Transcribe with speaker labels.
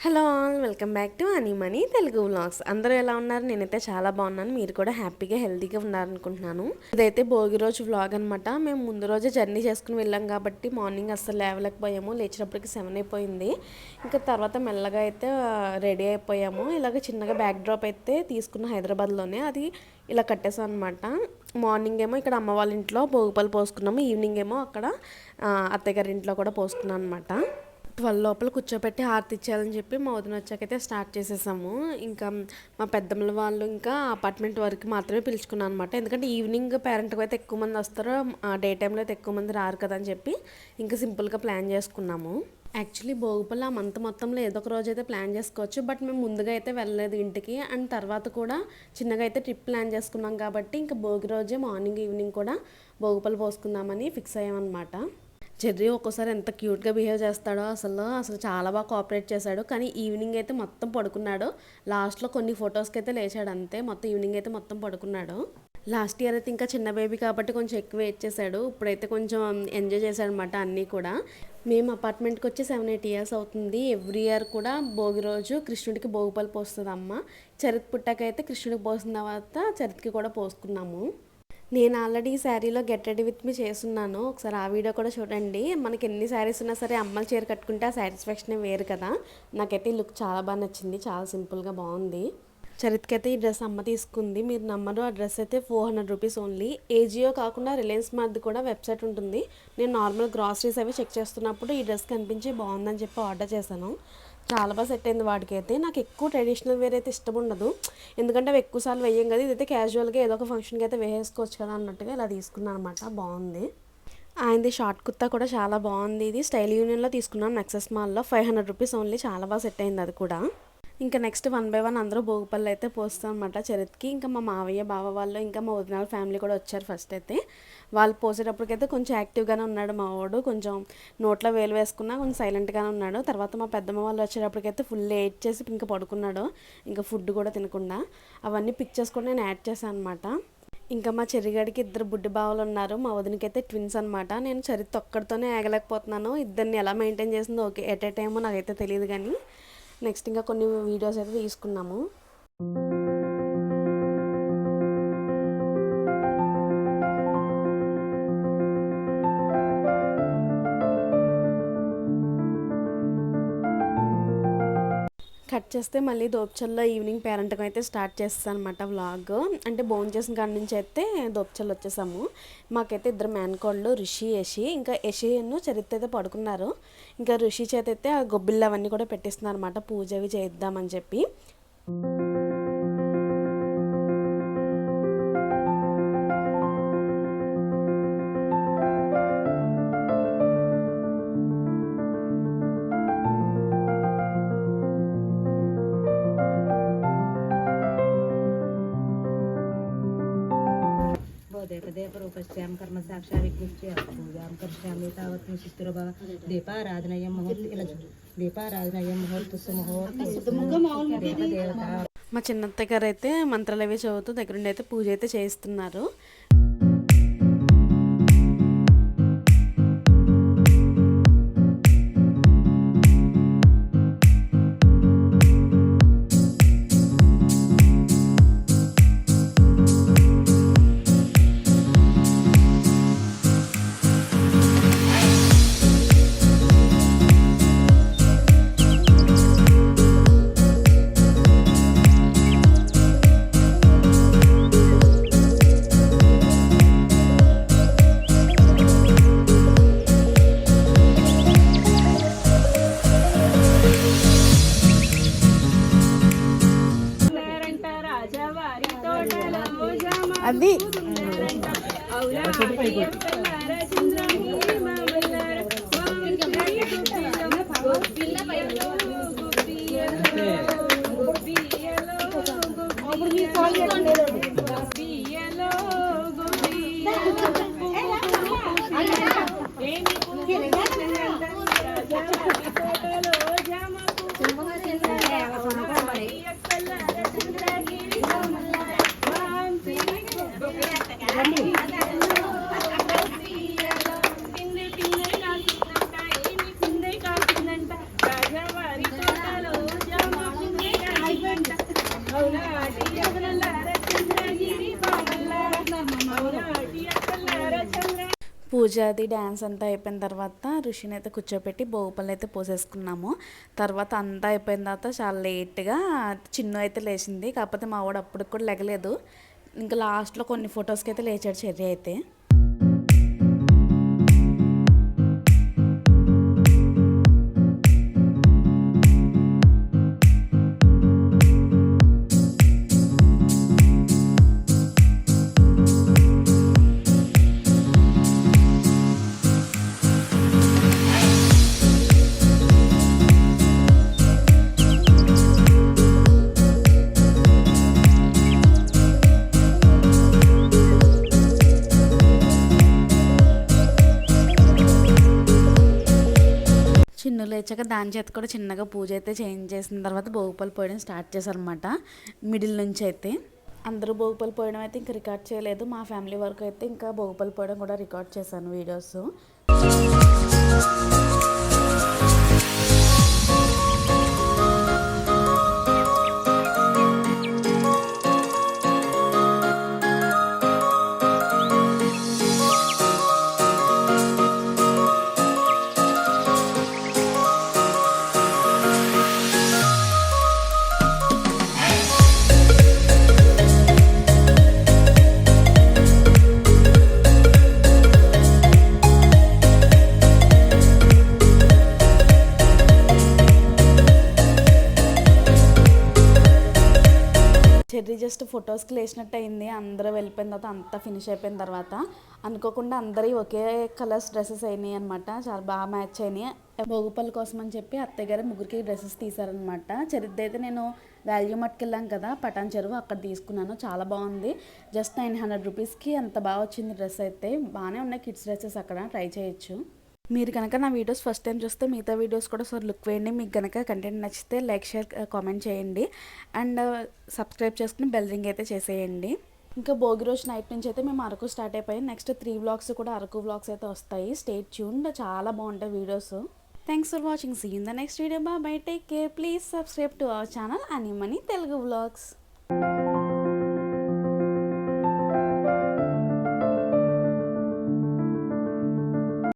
Speaker 1: Hello all, welcome back to అని money Telugu vlogs. అందరూ ఎలా ఉన్నారు? నేనైతే చాలా బాగున్నాను. మీరు కూడా హ్యాపీగా హెల్తీగా ఉన్నారనుకుంటున్నాను. ఇదైతే భోగి రోజు వ్లాగ్ అనమాట. మేము ముందు రోజే జర్నీ చేసుకుని వెళ్ళాం కాబట్టి మార్నింగ్ అస్సలు లేవలేకపోయాము. లేచినప్పటికి 7 అయిపోయింది. ఇంకా తర్వాత మెల్లగా అయితే రెడీ అయిపోయాము. ఇలాగ చిన్నగా బ్యాక్ డ్రాప్ అయితే తీసుకున్న హైదరాబాద్లోనే. అది ఇలా కట్టేసాం అనమాట. మార్నింగ్ ఏమో ఇక్కడ అమ్మ వాళ్ళ ఇంట్లో భోగిపళ్ళు పోసుకున్నాము. ఈవినింగ్ ఏమో అక్కడ అత్తయ్య గారి ఇంట్లో కూడా పోసుకున్నాం అనమాట. 12 లోపల కూర్చోపెట్టి హారతి ఇచ్చేయాలని చెప్పి మా వదిన వచ్చాకైతే స్టార్ట్ చేసేసాము. ఇంకా మా పెద్దమ్మల వాళ్ళు ఇంకా అపార్ట్మెంట్ వరకు మాత్రమే పిలుచుకున్నాను అనమాట. ఎందుకంటే ఈవినింగ్ పేరెంట్కి అయితే ఎక్కువ మంది వస్తారు, డే టైంలో అయితే ఎక్కువ మంది రారు కదా అని చెప్పి ఇంకా సింపుల్గా ప్లాన్ చేసుకున్నాము. యాక్చువల్లీ భోగిపళ్ళు ఆ మంత్ మొత్తంలో ఏదో ఒక రోజు అయితే ప్లాన్ చేసుకోవచ్చు. బట్ మేము ముందుగా అయితే వెళ్ళలేదు ఇంటికి. అండ్ తర్వాత కూడా చిన్నగా అయితే ట్రిప్ ప్లాన్ చేసుకున్నాం కాబట్టి ఇంకా భోగి రోజే మార్నింగ్ ఈవినింగ్ కూడా భోగిపళ్ళు పోసుకుందామని ఫిక్స్ అయ్యామన్నమాట. చెర్రీ ఒక్కోసారి ఎంత క్యూట్గా బిహేవ్ చేస్తాడో అసలు చాలా బాగా కోఆపరేట్ చేశాడు. కానీ ఈవినింగ్ అయితే మొత్తం పడుకున్నాడు. లాస్ట్లో కొన్ని ఫొటోస్కి అయితే లేచాడు అంతే. మొత్తం ఈవినింగ్ అయితే మొత్తం పడుకున్నాడు. లాస్ట్ ఇయర్ అయితే ఇంకా చిన్న బేబీ కాబట్టి కొంచెం ఎక్కువ వెయిట్ చేశాడు. ఇప్పుడైతే కొంచెం ఎంజాయ్ చేశాడు అనమాట అన్నీ కూడా. మేము అపార్ట్మెంట్కి వచ్చి 7-8 ఇయర్స్ అవుతుంది. ఎవ్రీ ఇయర్ కూడా భోగి రోజు కృష్ణుడికి భోగిపళ్ళు పోస్తుంది అమ్మ. చరిత్ పుట్టాకైతే కృష్ణుడికి పోసిన తర్వాత చరిత్కి కూడా పోసుకున్నాము. నేను ఆల్రెడీ ఈ శారీలో గెట్ రెడీ విత్ మీ చేస్తున్నాను. ఒకసారి ఆ వీడియో కూడా చూడండి. మనకి ఎన్ని శారీస్ ఉన్నా సరే అమ్మల చీర కట్టుకుంటే ఆ సాటిస్ఫాక్షనే వేరు కదా. నాకైతే ఈ లుక్ చాలా బాగా నచ్చింది. చాలా సింపుల్గా బాగుంది. చరిత్కి అయితే ఈ డ్రెస్ అమ్మ తీసుకుంది. మీరు నమ్మరు, ఆ డ్రెస్ అయితే 400 రూపీస్ ఓన్లీ. ఏజియో కాకుండా రిలయన్స్ మార్ట్ది కూడా వెబ్సైట్ ఉంటుంది. నేను నార్మల్ గ్రాసరీస్ అవి చెక్ చేస్తున్నప్పుడు ఈ డ్రెస్ కనిపించి బాగుందని చెప్పి ఆర్డర్ చేశాను. చాలా బాగా సెట్ అయింది వాడికైతే. నాకు ఎక్కువ ట్రెడిషనల్ వేర్ అయితే ఇష్టం ఉండదు, ఎందుకంటే అవి ఎక్కువసార్లు వేయం కదా. ఇదైతే క్యాజువల్గా ఏదో ఒక ఫంక్షన్కి అయితే వేసుకోవచ్చు కదా అన్నట్టుగా ఇలా తీసుకున్నాను అనమాట. బాగుంది. ఆయనది షార్ట్ కుర్తా కూడా చాలా బాగుంది. ఇది స్టైల్ యూనియన్లో తీసుకున్నాను నెక్సెస్ మాల్లో. 500 రూపీస్ ఓన్లీ. చాలా బాగా సెట్ అయింది అది కూడా. ఇంకా నెక్స్ట్ 1 by 1 అందరూ భోగిపళ్ళు అయితే పోస్తాం అనమాట చరిత్కి. ఇంకా మా మావయ్య బావ వాళ్ళు ఇంకా మా వదినాల ఫ్యామిలీ కూడా వచ్చారు. ఫస్ట్ అయితే వాళ్ళు పోసేటప్పటికైతే కొంచెం యాక్టివ్గానే ఉన్నాడు మా వాడు. కొంచెం నోట్లో వేలు వేసుకున్నా కొంచెం సైలెంట్గానే ఉన్నాడు. తర్వాత మా పెద్దమ్మ వాళ్ళు వచ్చేటప్పటికైతే ఫుల్ ఎయిట్ చేసి ఇంకా పడుకున్నాడు. ఇంకా ఫుడ్ కూడా తినకుండా. అవన్నీ పిక్చర్స్ కూడా నేను యాడ్ చేశాను అనమాట. ఇంకా మా చెర్రిగాడికి 2 బుడ్డి బావలు ఉన్నారు. మా వదినకి అయితే ట్విన్స్ అనమాట. నేను చరిత్ర ఒక్కడితోనే ఆగలేకపోతున్నాను. ఇద్దరిని ఎలా మెయింటైన్ చేసిందో ఓకే ఎట్ ఏ టైమో నాకైతే తెలియదు. కానీ నెక్స్ట్ ఇంకా కొన్ని వీడియోస్ అయితే తీసుకున్నాము. కట్ చేస్తే మళ్ళీ దోప్చల్లో ఈవినింగ్ పేరెంట్కి అయితే స్టార్ట్ చేస్తాను అనమాట వ్లాగ్. అంటే బోన్ చేసిన కాడి నుంచి అయితే దోప్చల్లో వచ్చేసాము. మాకైతే 2 మేనకోళ్ళు, రిషి, యషి. ఇంకా యషిను చరిత్ర అయితే పడుకున్నారు. ఇంకా రిషి చేత అయితే ఆ గొబ్బిళ్ళు అవన్నీ కూడా పెట్టిస్తున్నారు అనమాట. పూజ అవి చేద్దామని చెప్పి.
Speaker 2: देवरूपस्यां कर्म साक्षाविज्ञस्य पूजां करिष्यामि तावत् शिस्तुरभव दीपाराधनयं मुहूर्तस्य देवता.
Speaker 1: మా చిన్నత్తయ్య గారు అయితే మంత్రాలు అవి చదువుతూ దగ్గరుండి అయితే పూజ అయితే చేయిస్తున్నారు. అది పూజ అది డ్యాన్స్ అంతా అయిపోయిన తర్వాత ఋషిని అయితే కూర్చోపెట్టి భోగిపళ్ళు అయితే పోసేసుకున్నాము. తర్వాత అంతా అయిపోయిన తర్వాత చాలా లేట్గా చిన్ను అయితే లేచింది. కాకపోతే మా వాడు అప్పటికి కూడా లెగలేదు. ఇంకా లాస్ట్లో కొన్ని ఫొటోస్కి అయితే లేచాడు చెర్రీ అయితే. చిన్ను లేచాక దాని చేత కూడా చిన్నగా పూజ అయితే చేసిన తర్వాత భోగిపళ్ళు పోయడం స్టార్ట్ చేశారనమాట. మిడిల్ నుంచి అయితే అందరూ భోగిపళ్ళు పోయడం అయితే ఇంకా రికార్డ్ చేయలేదు. మా ఫ్యామిలీ వరకు అయితే ఇంకా భోగిపళ్ళు పోయడం కూడా రికార్డ్ చేశాను వీడియోస్. చెర్రీ జస్ట్ ఫొటోస్కి లేచినట్టు అయింది. అందరూ వెళ్ళిపోయిన తర్వాత అంతా ఫినిష్ అయిపోయిన తర్వాత అనుకోకుండా అందరి ఒకే కలర్స్ డ్రెస్సెస్ అయినాయి అనమాట. చాలా బాగా మ్యాచ్ అయినాయి. భోగిపళ్ళు కోసం అని చెప్పి అత్తయ్య గారు ముగ్గురికి డ్రెస్సెస్ తీసారనమాట. చెర్రీది అయితే నేను వాల్యూ మట్కి వెళ్ళాం కదా పటాన్ చెరువు, అక్కడ తీసుకున్నాను. చాలా బాగుంది. జస్ట్ 900 రూపీస్కి అంత బాగా వచ్చింది డ్రెస్ అయితే. బాగానే ఉన్నాయి కిడ్స్ డ్రెస్సెస్, అక్కడ ట్రై చేయొచ్చు. మీరు కనుక నా వీడియోస్ ఫస్ట్ టైం చూస్తే మిగతా వీడియోస్ కూడా ఒకసారి లుక్ వేయండి. మీకు కనుక కంటెంట్ నచ్చితే లైక్, షేర్, కామెంట్ చేయండి. అండ్ సబ్స్క్రైబ్ చేసుకుని బెల్ రింగ్ అయితే చేసేయండి. ఇంకా భోగి రోజు నైట్ నుంచి అయితే మేము అరకు స్టార్ట్ అయిపోయాయి. నెక్స్ట్ 3 వ్లాగ్స్ కూడా అరకు వ్లాగ్స్ అయితే వస్తాయి. స్టే ట్యూన్డ్, చాలా బాగుంటాయి videos. Thanks for watching. See in the next video. Bye, take care. Please subscribe to our channel Ani Mani Telugu vlogs.